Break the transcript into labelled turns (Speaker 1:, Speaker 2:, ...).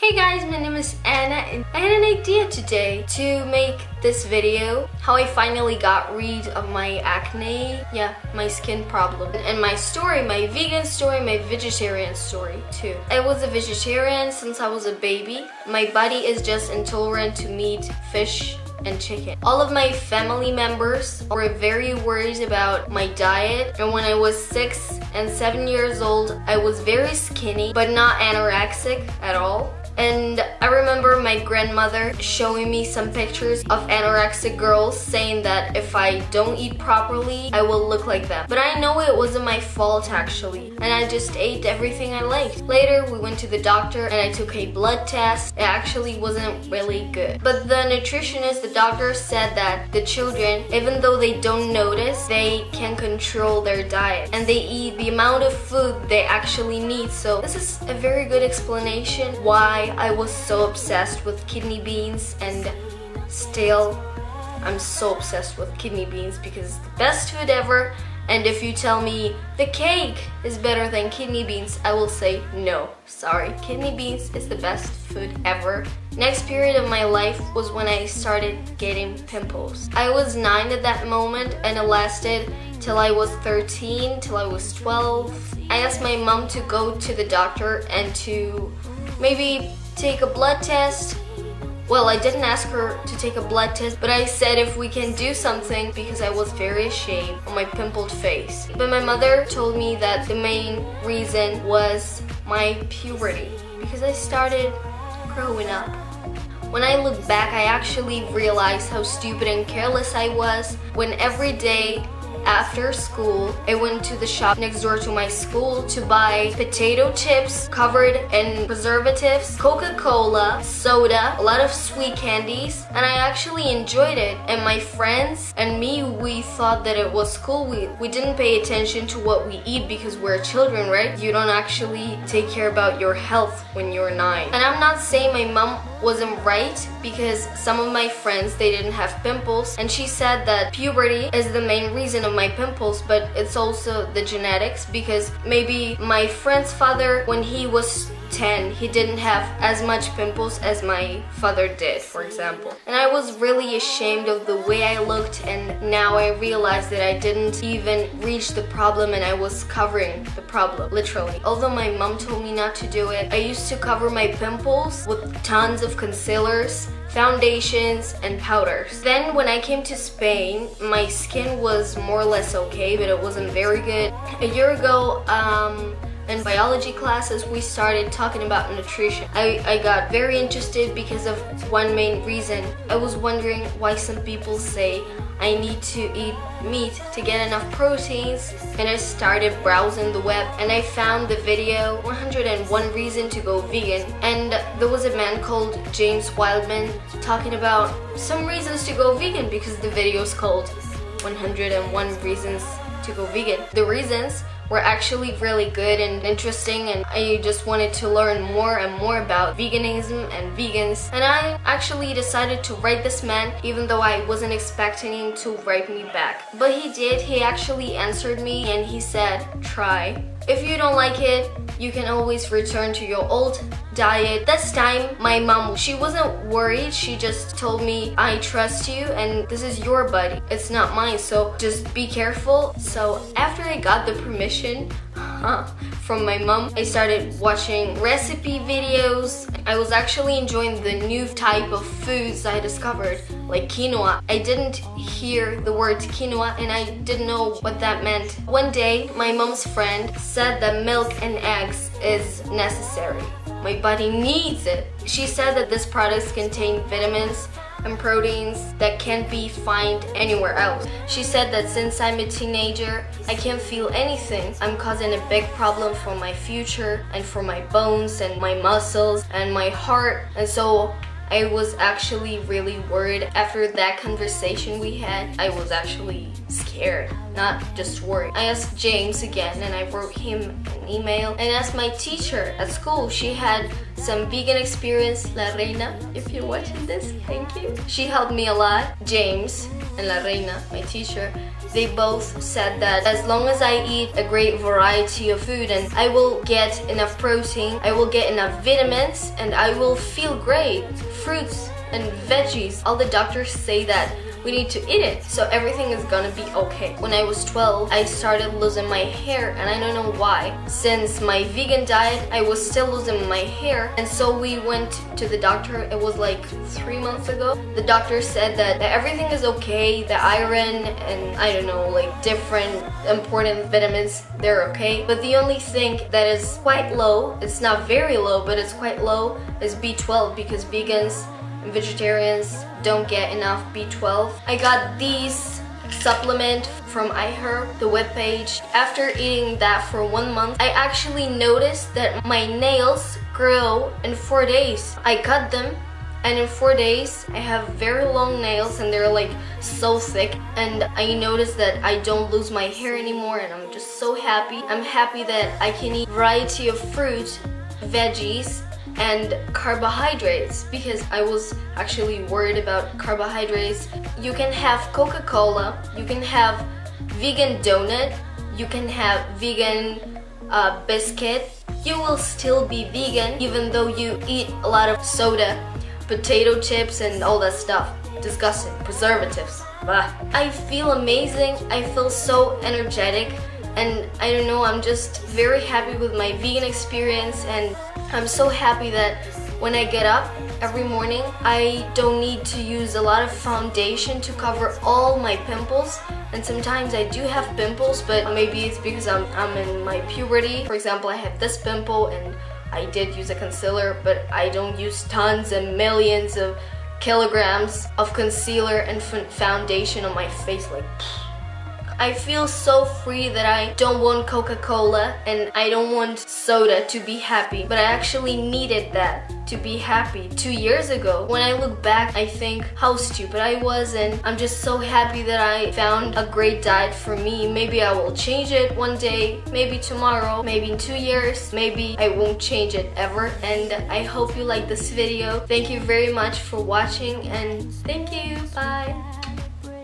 Speaker 1: Hey guys, my name is Anna and I had an idea today to make this video how I finally got rid of my acne, my skin problem, and my story, my vegan story, my vegetarian story too. I was a vegetarian since I was a baby. My body is just intolerant to meat, fish, and chicken. All of my family members were very worried about my diet, and when I was 6 and 7 years old, I was very skinny but not anorexic at all. And I remember my grandmother showing me some pictures of anorexic girls saying that if I don't eat properly, I will look like them. But I know it wasn't my fault actually, and I just ate everything I liked. Later, we went to the doctor and I took a blood test. It actually wasn't really good. But the nutritionist, the doctor said that the children, even though they don't notice, they can control their diet and they eat the amount of food they actually need. So this is a very good explanation why I was so obsessed with kidney beans, and still I'm so obsessed with kidney beans because it's the best food ever. And if you tell me the cake is better than kidney beans, I will say no, sorry, kidney beans is the best food ever. Next period of my life was when I started getting pimples. I was 9 at that moment and it lasted till I was 13, till I was 12. I asked my mom to go to the doctor and to maybe take a blood test. Well, I didn't ask her to take a blood test, but I said if we can do something because I was very ashamed of my pimpled face. But my mother told me that the main reason was my puberty because I started growing up. When I look back, I actually realized how stupid and careless I was when every day after school, I went to the shop next door to my school to buy potato chips covered in preservatives, Coca-Cola, soda, a lot of sweet candies, and I actually enjoyed it. And my friends and me, we thought that it was cool. We didn't pay attention to what we eat because we're children, right? You don't actually take care about your health when you're 9. And I'm not saying my mom wasn't right because some of my friends, they didn't have pimples, and she said that puberty is the main reason of my pimples, but it's also the genetics because maybe my friend's father, when he was 10, he didn't have as much pimples as my father did, for example. And I was really ashamed of the way I looked, and now I realized that I didn't even reach the problem and I was covering the problem, literally. Although my mom told me not to do it, I used to cover my pimples with tons of concealers, foundations, and powders. Then when I came to Spain, my skin was more or less okay, but it wasn't very good. A year ago, in biology classes, we started talking about nutrition. I got very interested because of one main reason. I was wondering why some people say I need to eat meat to get enough proteins, and I started browsing the web and I found the video 101 Reasons to Go Vegan, and there was a man called James Wildman talking about some reasons to go vegan because the video is called 101 Reasons to Go Vegan. The reasons were actually really good and interesting, and I just wanted to learn more and more about veganism and vegans, and I actually decided to write this man even though I wasn't expecting him to write me back. But he did. He actually answered me and he said, try. If you don't like it, you can always return to your old diet. This time, my mom, she wasn't worried. She just told me, I trust you and this is your body. It's not mine, so just be careful. So after I got the permission from my mom, I started watching recipe videos. I was actually enjoying the new type of foods I discovered, like quinoa. I didn't hear the word quinoa and I didn't know what that meant. One day, my mom's friend said that milk and eggs is necessary. My body needs it. She said that these products contain vitamins and proteins that can't be found anywhere else. She said that since I'm a teenager, I can't feel anything. I'm causing a big problem for my future and for my bones and my muscles and my heart. And so I was actually really worried. After that conversation we had, I was actually scared, not just worried. I asked James again and I wrote him an email and asked my teacher at school. She had some vegan experience. La Reina, if you're watching this, thank you. She helped me a lot. James and La Reina, my teacher, they both said that as long as I eat a great variety of food and I will get enough protein, I will get enough vitamins, and I will feel great. Fruits and veggies, all the doctors say that we need to eat it, so everything is gonna be okay. When I was 12, I started losing my hair, and I don't know why. Since my vegan diet, I was still losing my hair, and so we went to the doctor. It was like 3 months ago. The doctor said that everything is okay, the iron and I don't know, like different important vitamins, they're okay. But the only thing that is quite low, it's not very low, but it's quite low, is B12, because vegans and vegetarians don't get enough B12. I got these supplement from iHerb, the webpage. After eating that for 1 month, I actually noticed that my nails grew in 4 days. I cut them, and in 4 days I have very long nails, and they're like so thick, and I noticed that I don't lose my hair anymore, and I'm just so happy. I'm happy that I can eat variety of fruit, veggies, and carbohydrates, because I was actually worried about carbohydrates. You can have Coca-Cola, you can have vegan donut, you can have vegan biscuit. You will still be vegan even though you eat a lot of soda, potato chips, and all that stuff. Disgusting. Preservatives. Blah. I feel amazing. I feel so energetic, and I don't know, I'm just very happy with my vegan experience, and I'm so happy that when I get up every morning, I don't need to use a lot of foundation to cover all my pimples. And sometimes I do have pimples, but maybe it's because I'm in my puberty. For example, I have this pimple, and I did use a concealer, but I don't use tons and millions of kilograms of concealer and foundation on my face. Like, I feel so free that I don't want Coca-Cola and I don't want soda to be happy, but I actually needed that to be happy 2 years ago. When I look back, I think how stupid I was, and I'm just so happy that I found a great diet for me. Maybe I will change it one day, maybe tomorrow, maybe in 2 years, maybe I won't change it ever. And I hope you like this video. Thank you very much for watching, and thank you. Bye.